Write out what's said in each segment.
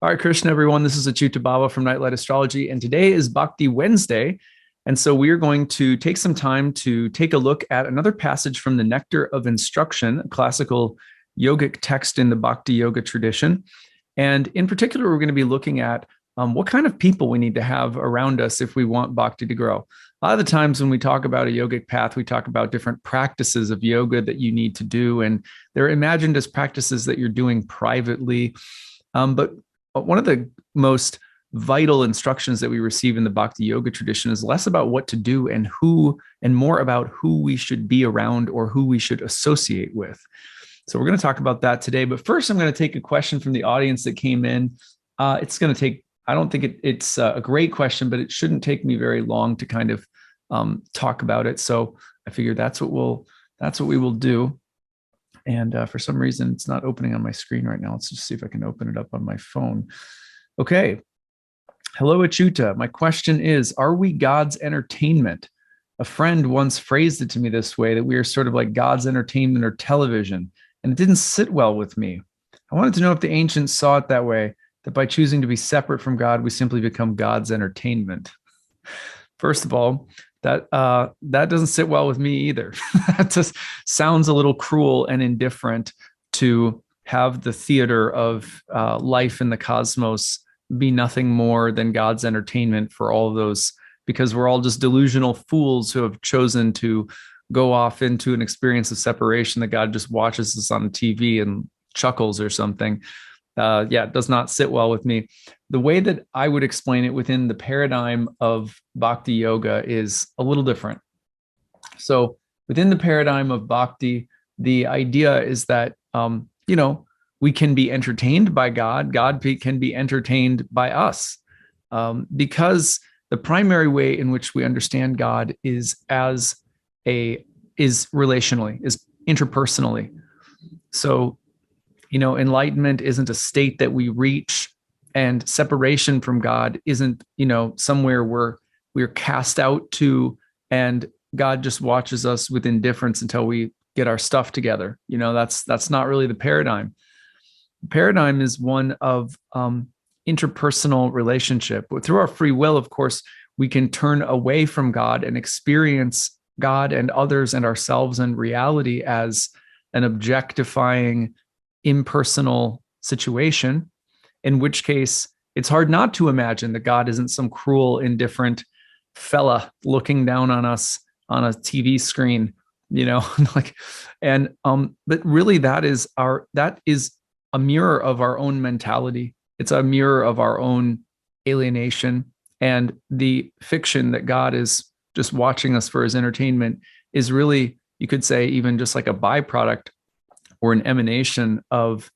All right, Krishna, everyone. This is acyuta-bhava from Nightlight Astrology, and today is Bhakti Wednesday. And so we are going to take some time to take a look at another passage from the Nectar of Instruction, a classical yogic text in the Bhakti yoga tradition. And in particular, we're going to be looking at what kind of people we need to have around us if we want Bhakti to grow. A lot of the times when we talk about a yogic path, we talk about different practices of yoga that you need to do, and they're imagined as practices that you're doing privately. But one of the most vital instructions that we receive in the Bhakti yoga tradition is less about what to do and who, and more about who we should be around or who we should associate with. So we're going to talk about that today. But first, I'm going to take a question from the audience that came in. It's going to take, I don't think it's a great question, but it shouldn't take me very long to kind of talk about it. So I figure that's what we will do. And for some reason, it's not opening on my screen right now. Let's just see if I can open it up on my phone. Okay. Hello, Achyuta. My question is, are we God's entertainment? A friend once phrased it to me this way, that we are sort of like God's entertainment or television, and it didn't sit well with me. I wanted to know if the ancients saw it that way, that by choosing to be separate from God, we simply become God's entertainment. First of all, that doesn't sit well with me either. That just sounds a little cruel and indifferent to have the theater of life in the cosmos be nothing more than God's entertainment for all of those, because we're all just delusional fools who have chosen to go off into an experience of separation that God just watches us on TV and chuckles or something. It does not sit well with me. The way that I would explain it within the paradigm of Bhakti yoga is a little different. So within the paradigm of Bhakti, the idea is that, we can be entertained by God. God can be entertained by us, because the primary way in which we understand God is relationally, is interpersonally. So, enlightenment isn't a state that we reach, and separation from God isn't, somewhere where we're cast out to, and God just watches us with indifference until we get our stuff together. That's not really the paradigm. The paradigm is one of interpersonal relationship. Through our free will, of course, we can turn away from God and experience God and others and ourselves and reality as an objectifying, impersonal situation, in which case it's hard not to imagine that God isn't some cruel, indifferent fella looking down on us on a TV screen, but really that is a mirror of our own mentality. It's a mirror of our own alienation, and the fiction that God is just watching us for his entertainment is really, you could say, even just like a byproduct or an emanation of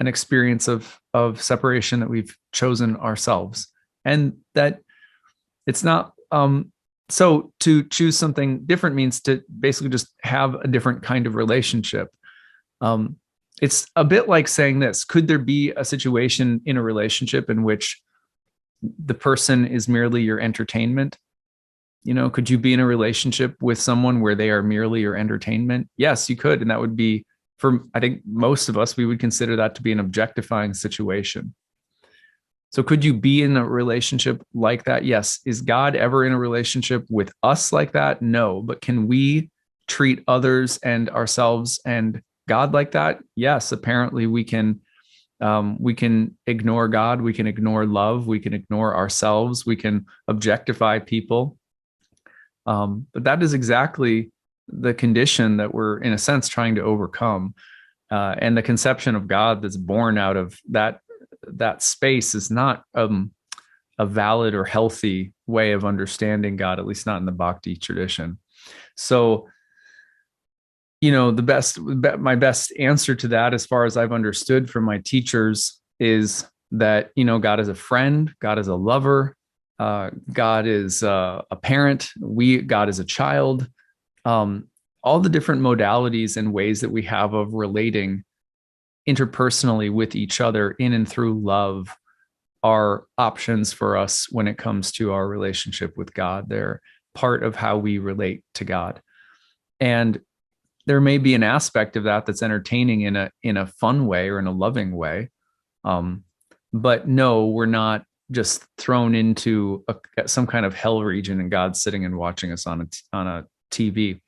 an experience of separation that we've chosen ourselves. And that it's not, so to choose something different means to basically just have a different kind of relationship. It's a bit like saying this: could there be a situation in a relationship in which the person is merely your entertainment? Could you be in a relationship with someone where they are merely your entertainment? Yes, you could. And that would be, for, I think, most of us, we would consider that to be an objectifying situation. So could you be in a relationship like that? Yes. Is God ever in a relationship with us like that? No. But can we treat others and ourselves and God like that? Yes. Apparently we can ignore God. We can ignore love. We can ignore ourselves. We can objectify people. But that is exactly the condition that we're, in a sense, trying to overcome. And the conception of God that's born out of that space is not a valid or healthy way of understanding God, at least not in the Bhakti tradition. So, my best answer to that, as far as I've understood from my teachers, is that, God is a friend, God is a lover, God is a parent, God is a child. All the different modalities and ways that we have of relating interpersonally with each other in and through love are options for us when it comes to our relationship with God. They're part of how we relate to God. And there may be an aspect of that that's entertaining in a fun way or in a loving way. But no, we're not just thrown into some kind of hell region and God's sitting and watching us on a TV.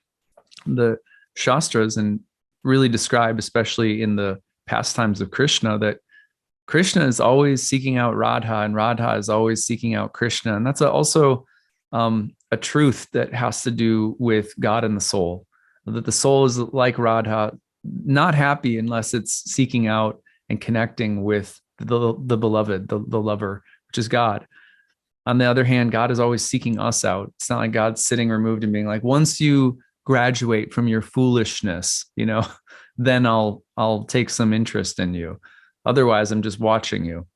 The Shastras and really describe, especially in the pastimes of Krishna, that Krishna is always seeking out Radha and Radha is always seeking out Krishna. And that's also a truth that has to do with God and the soul, that the soul is like Radha, not happy unless it's seeking out and connecting with the beloved, the lover, which is God. On the other hand, God is always seeking us out. It's not like God's sitting removed and being like, once you graduate from your foolishness, then I'll take some interest in you. Otherwise, I'm just watching you.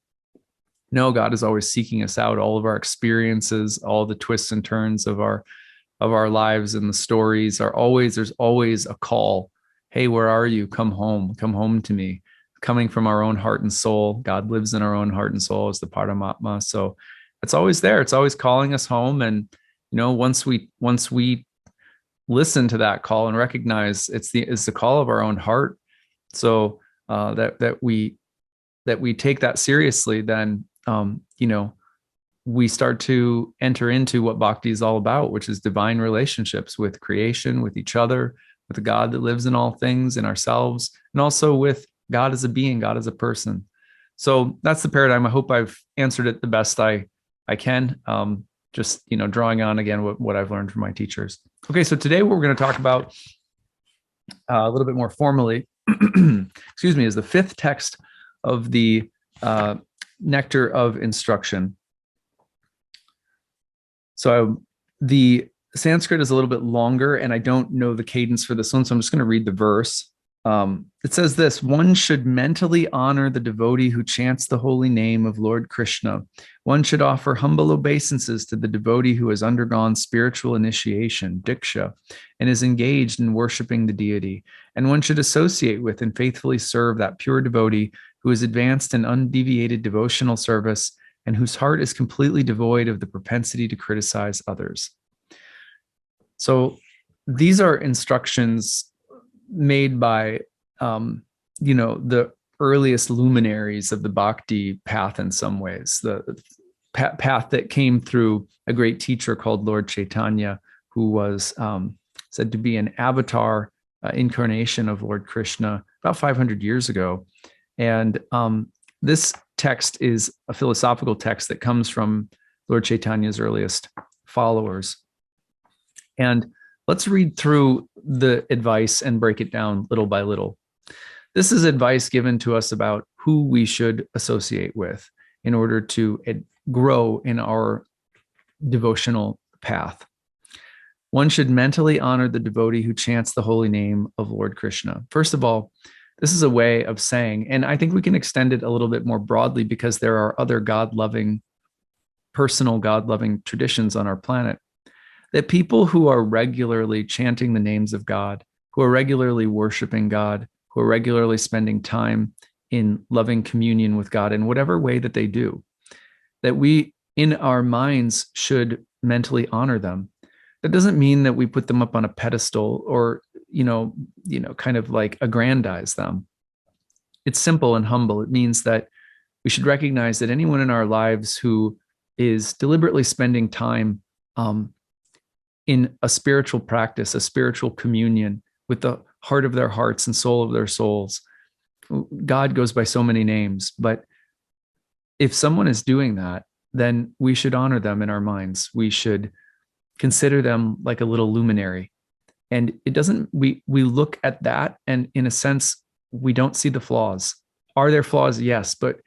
No, God is always seeking us out. All of our experiences, all the twists and turns of our lives and the stories there's always a call. Hey, where are you? Come home to me. Coming from our own heart and soul. God lives in our own heart and soul as the Paramatma. So it's always there. It's always calling us home. And once we listen to that call and recognize it's the call of our own heart, so that we take that seriously, then we start to enter into what bhakti is all about, which is divine relationships with creation, with each other, with the God that lives in all things, in ourselves, and also with God as a being, God as a person. So that's the paradigm. I hope I've answered it the best I can. Just drawing on again what I've learned from my teachers. Okay, so today what we're going to talk about a little bit more formally, excuse me, is the fifth text of the Nectar of Instruction. So the Sanskrit is a little bit longer, and I don't know the cadence for this one, so I'm just going to read the verse. It says this: one should mentally honor the devotee who chants the holy name of Lord Krishna. One should offer humble obeisances to the devotee who has undergone spiritual initiation, diksha, and is engaged in worshiping the deity. And one should associate with and faithfully serve that pure devotee who is advanced in undeviated devotional service and whose heart is completely devoid of the propensity to criticize others. So these are instructions made by the earliest luminaries of the bhakti path in some ways, the path that came through a great teacher called Lord Chaitanya, who was said to be an avatar incarnation of Lord Krishna about 500 years ago. And this text is a philosophical text that comes from Lord Chaitanya's earliest followers. And let's read through the advice and break it down little by little. This is advice given to us about who we should associate with in order to grow in our devotional path. One should mentally honor the devotee who chants the holy name of Lord Krishna. First of all, this is a way of saying, and I think we can extend it a little bit more broadly because there are other God-loving, personal God-loving traditions on our planet, that people who are regularly chanting the names of God, who are regularly worshiping God, who are regularly spending time in loving communion with God in whatever way that they do, that we in our minds should mentally honor them. That doesn't mean that we put them up on a pedestal or, kind of like aggrandize them. It's simple and humble. It means that we should recognize that anyone in our lives who is deliberately spending time in a spiritual practice, a spiritual communion with the heart of their hearts and soul of their souls. God goes by so many names, but if someone is doing that, then we should honor them in our minds. We should consider them like a little luminary. And it doesn't, we look at that and in a sense, we don't see the flaws. Are there flaws? Yes, but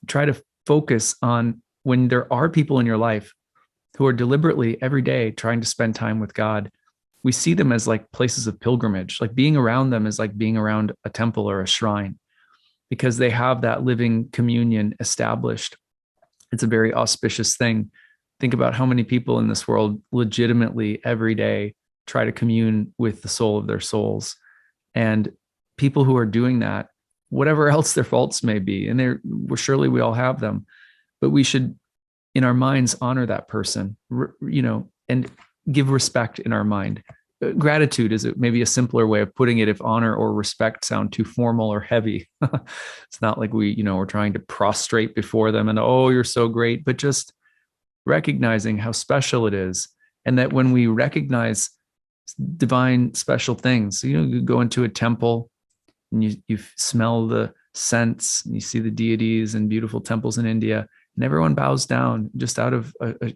try to focus on when there are people in your life who are deliberately every day trying to spend time with God. We see them as like places of pilgrimage, like being around them is like being around a temple or a shrine because they have that living communion established. It's a very auspicious thing. Think about how many people in this world legitimately every day try to commune with the soul of their souls. And people who are doing that, whatever else their faults may be, and surely we all have them, but we should in our minds honor that person, and give respect in our mind. gratitude is maybe a simpler way of putting it if honor or respect sound too formal or heavy. It's not like we're trying to prostrate before them and, oh, you're so great, but just recognizing how special it is. And that when we recognize divine special things, so, you go into a temple and you smell the scents and you see the deities and beautiful temples in India, and everyone bows down just out of a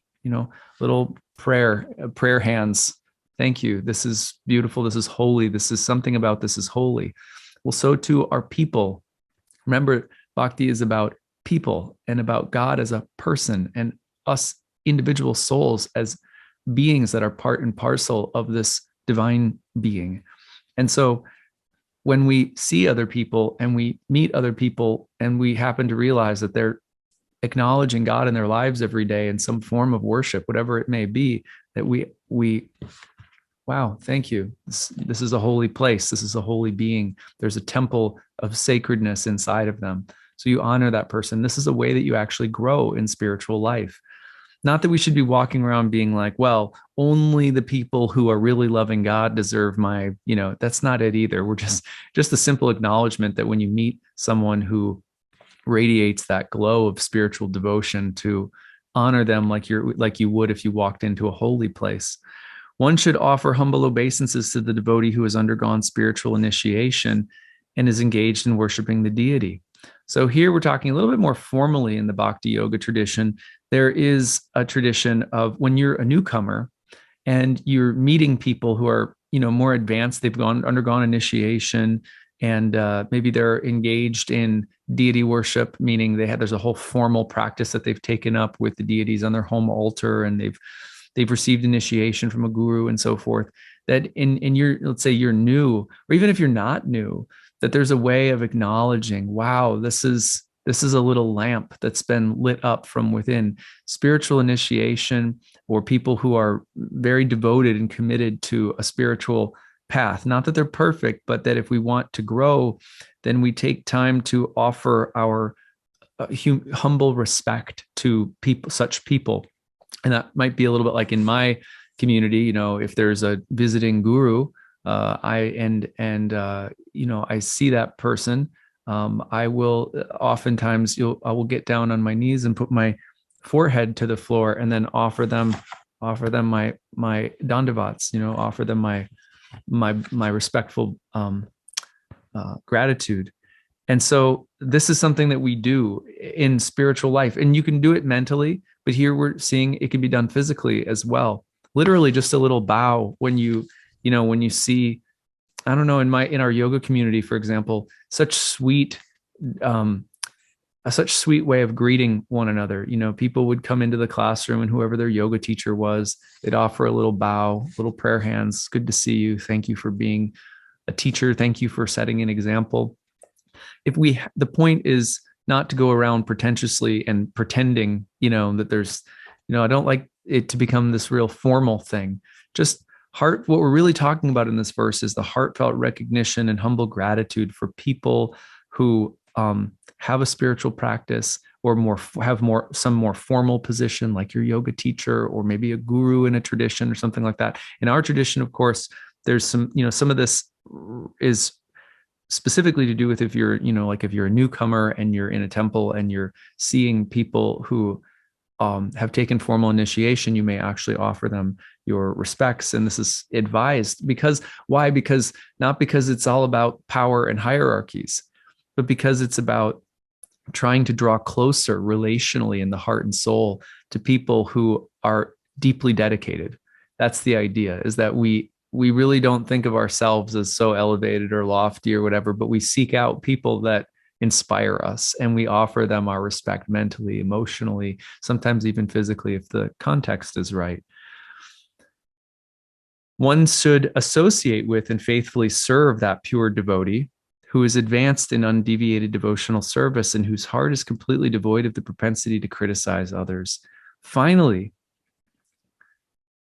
little prayer hands. Thank you. This is beautiful. This is holy. This is something about this is holy. Well, so too are people. Remember, bhakti is about people and about God as a person and us individual souls as beings that are part and parcel of this divine being. And so when we see other people and we meet other people and we happen to realize that they're acknowledging God in their lives every day in some form of worship, whatever it may be, that we wow, thank you. This is a holy place. This is a holy being. There's a temple of sacredness inside of them. So you honor that person. This is a way that you actually grow in spiritual life. Not that we should be walking around being like, well, only the people who are really loving God deserve my, that's not it either. We're just a simple acknowledgement that when you meet someone who radiates that glow of spiritual devotion, to honor them like you would if you walked into a holy place. One should offer humble obeisances to the devotee who has undergone spiritual initiation and is engaged in worshiping the deity. So here we're talking a little bit more formally in the Bhakti Yoga tradition. There is a tradition of when you're a newcomer and you're meeting people who are, more advanced, they've undergone initiation, and maybe they're engaged in deity worship, meaning there's a whole formal practice that they've taken up with the deities on their home altar, and they've received initiation from a guru and so forth. That in your, let's say you're new, or even if you're not new, that there's a way of acknowledging, wow, this is a little lamp that's been lit up from within. Spiritual initiation, or people who are very devoted and committed to a spiritual path. Not that they're perfect, but that if we want to grow, then we take time to offer our humble respect to such people. And that might be a little bit like in my community, if there's a visiting guru, I see that person, I will oftentimes I will get down on my knees and put my forehead to the floor and then offer them my dandavats, offer them my respectful gratitude. And so this is something that we do in spiritual life, and you can do it mentally, but here we're seeing it can be done physically as well. Literally just a little bow when you see, I don't know, in our yoga community, for example, such sweet way of greeting one another. People would come into the classroom, and whoever their yoga teacher was, they'd offer a little bow, little prayer hands. Good to see you. Thank you for being a teacher. Thank you for setting an example. The point is not to go around pretentiously and pretending, that there's, I don't like it to become this real formal thing. Just what we're really talking about in this verse is the heartfelt recognition and humble gratitude for people who have a spiritual practice, or have some more formal position, like your yoga teacher, or maybe a guru in a tradition or something like that. In our tradition, of course, there's some of this is specifically to do with if you're, if you're a newcomer and you're in a temple and you're seeing people who have taken formal initiation, you may actually offer them your respects. And this is advised why? Because not because it's all about power and hierarchies, but because it's about trying to draw closer relationally in the heart and soul to people who are deeply dedicated. That's the idea, is that we really don't think of ourselves as so elevated or lofty or whatever, but we seek out people that inspire us, and we offer them our respect mentally, emotionally, sometimes even physically, if the context is right. One should associate with and faithfully serve that pure devotee who is advanced in undeviated devotional service and whose heart is completely devoid of the propensity to criticize others. Finally,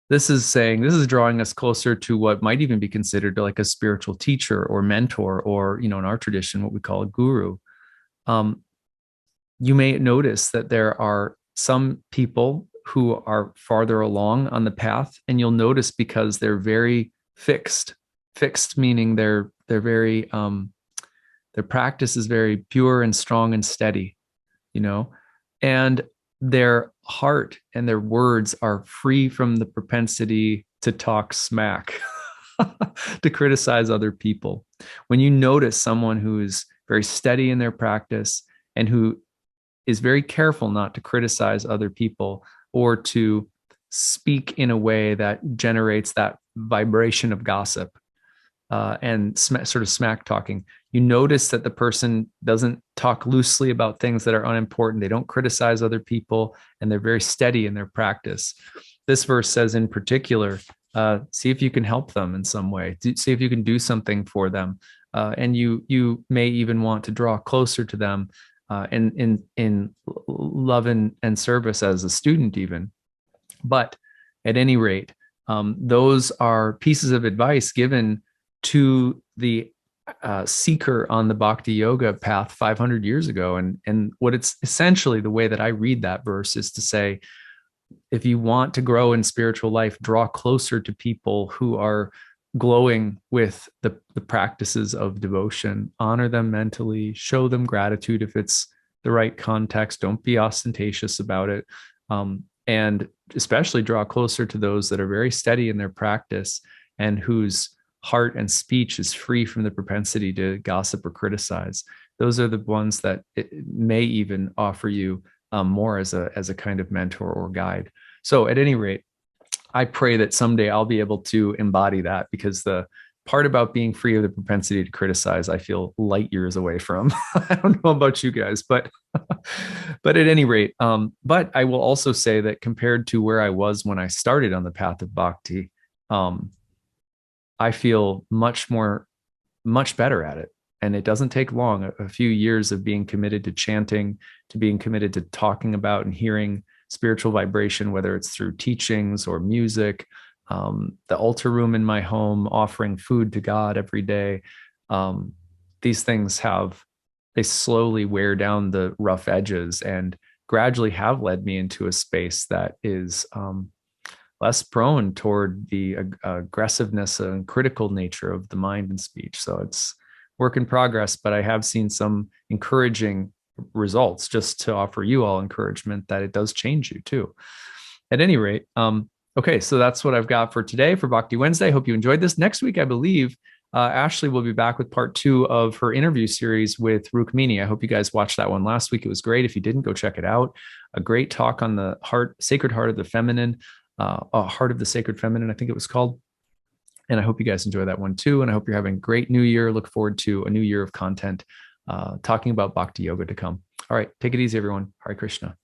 this is drawing us closer to what might even be considered like a spiritual teacher or mentor, or, in our tradition, what we call a guru. You may notice that there are some people who are farther along on the path, and you'll notice because they're very fixed. Fixed meaning they're very their practice is very pure and strong and steady, you know, and their heart and their words are free from the propensity to talk smack, to criticize other people. When you notice someone who is very steady in their practice and who is very careful not to criticize other people or to speak in a way that generates that vibration of gossip, and sort of smack talking, you notice that the person doesn't talk loosely about things that are unimportant. They don't criticize other people, and they're very steady in their practice. This verse says in particular, see if you can help them in some way. See if you can do something for them. And you may even want to draw closer to them in love and service as a student even. But at any rate, those are pieces of advice given to the seeker on the Bhakti Yoga path 500 years ago. And what it's essentially, the way that I read that verse is to say, if you want to grow in spiritual life, draw closer to people who are glowing with the practices of devotion. Honor them mentally, show them gratitude if it's the right context. Don't be ostentatious about it. And especially draw closer to those that are very steady in their practice and whose heart and speech is free from the propensity to gossip or criticize. Those are the ones that may even offer you more as a kind of mentor or guide. So at any rate, I pray that someday I'll be able to embody that, because the part about being free of the propensity to criticize, I feel light years away from. I don't know about you guys, but but at any rate, but I will also say that compared to where I was when I started on the path of bhakti, I feel much better at it. And it doesn't take long, a few years of being committed to chanting, to being committed to talking about and hearing spiritual vibration, whether it's through teachings or music, the altar room in my home, offering food to God every day. These things they slowly wear down the rough edges and gradually have led me into a space that is less prone toward the aggressiveness and critical nature of the mind and speech. So it's work in progress, but I have seen some encouraging results, just to offer you all encouragement that it does change you too. At any rate, okay, so that's what I've got for today for Bhakti Wednesday. Hope you enjoyed this. Next week, I believe Ashley will be back with part 2 of her interview series with Rukmini. I hope you guys watched that one last week. It was great. If you didn't, go check it out. A great talk on the Sacred Heart of the Feminine, Heart of the Sacred Feminine, I think it was called. And I hope you guys enjoy that one too. And I hope you're having a great new year. Look forward to a new year of content talking about Bhakti Yoga to come. All right, take it easy, everyone. Hare Krishna.